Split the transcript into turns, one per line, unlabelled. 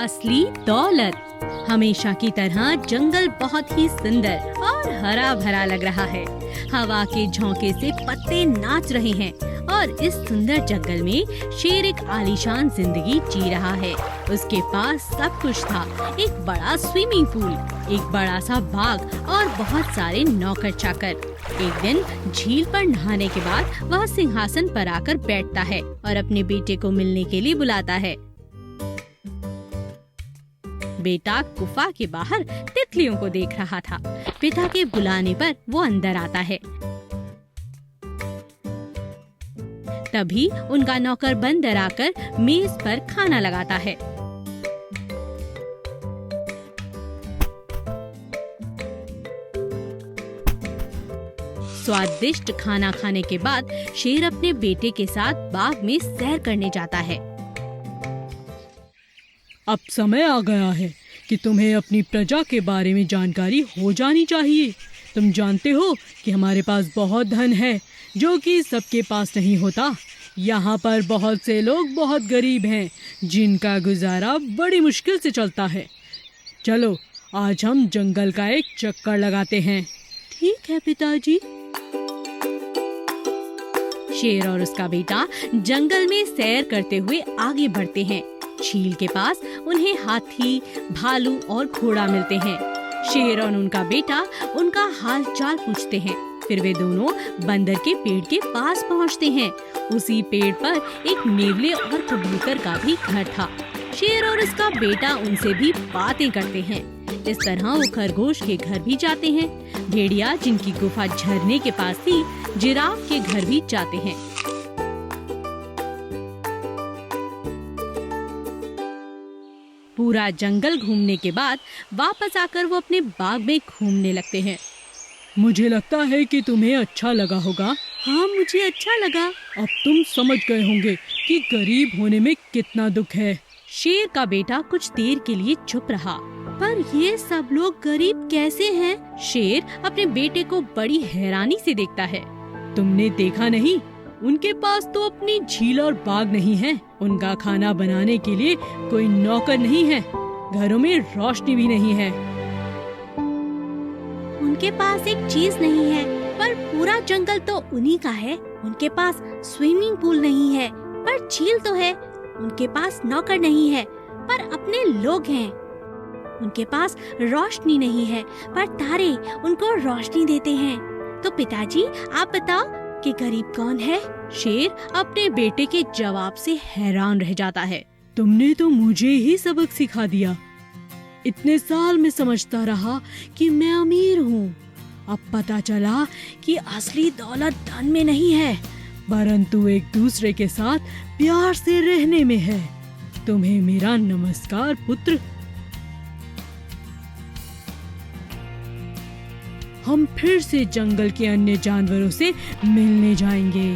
असली दौलत। हमेशा की तरह जंगल बहुत ही सुंदर और हरा भरा लग रहा है। हवा के झोंके से पत्ते नाच रहे हैं और इस सुंदर जंगल में शेर एक आलीशान जिंदगी जी रहा है। उसके पास सब कुछ था, एक बड़ा स्विमिंग पूल, एक बड़ा सा बाग और बहुत सारे नौकर चाकर। एक दिन झील पर नहाने के बाद वह सिंहासन पर आकर बैठता है और अपने बेटे को मिलने के लिए बुलाता है। बेटा गुफा के बाहर तितलियों को देख रहा था। पिता के बुलाने पर वो अंदर आता है। तभी उनका नौकर बंदर आकर मेज पर खाना लगाता है। स्वादिष्ट खाना खाने के बाद शेर अपने बेटे के साथ बाग में सैर करने जाता है।
अब समय आ गया है कि तुम्हें अपनी प्रजा के बारे में जानकारी हो जानी चाहिए। तुम जानते हो कि हमारे पास बहुत धन है जो कि सबके पास नहीं होता। यहाँ पर बहुत से लोग बहुत गरीब हैं जिनका गुजारा बड़ी मुश्किल से चलता है। चलो आज हम जंगल का एक चक्कर लगाते हैं।
ठीक है पिताजी। शेर और उसका बेटा जंगल में सैर करते हुए आगे बढ़ते हैं। झील के पास उन्हें हाथी, भालू और घोड़ा मिलते हैं। शेर और उनका बेटा उनका हाल चाल पूछते हैं। फिर वे दोनों बंदर के पेड़ के पास पहुंचते हैं। उसी पेड़ पर एक नेवले और कबूतर का भी घर था। शेर और उसका बेटा उनसे भी बातें करते हैं। इस तरह वो खरगोश के घर भी जाते हैं। भेड़िया जिनकी गुफा झरने के पास थी, जिराफ के घर भी जाते हैं। पूरा जंगल घूमने के बाद वापस आकर वो अपने बाग में घूमने लगते हैं।
मुझे लगता है कि तुम्हें अच्छा लगा होगा।
हाँ, मुझे अच्छा लगा।
अब तुम समझ गए होंगे कि गरीब होने में कितना दुख है।
शेर का बेटा कुछ देर के लिए चुप रहा। पर ये सब लोग गरीब कैसे हैं? शेर अपने बेटे को बड़ी हैरानी से देखता है।
तुमने देखा नहीं? उनके पास तो अपनी झील और बाग नहीं है। उनका खाना बनाने के लिए कोई नौकर नहीं है। घरों में रोशनी भी नहीं है।
उनके पास एक चीज नहीं है, पर पूरा जंगल तो उन्हीं का है। उनके पास स्विमिंग पूल नहीं है, पर झील तो है। उनके पास नौकर नहीं है, पर अपने लोग हैं। उनके पास रोशनी नहीं है, पर तारे उनको रोशनी देते हैं। तो पिताजी आप बताओ कि गरीब कौन है? शेर अपने बेटे के जवाब से हैरान रह जाता है।
तुमने तो मुझे ही सबक सिखा दिया। इतने साल में समझता रहा कि मैं अमीर हूँ। अब पता चला कि असली दौलत धन में नहीं है, परंतु एक दूसरे के साथ प्यार से रहने में है। तुम्हें मेरा नमस्कार पुत्र। हम फिर से जंगल के अन्य जानवरों से मिलने जाएंगे।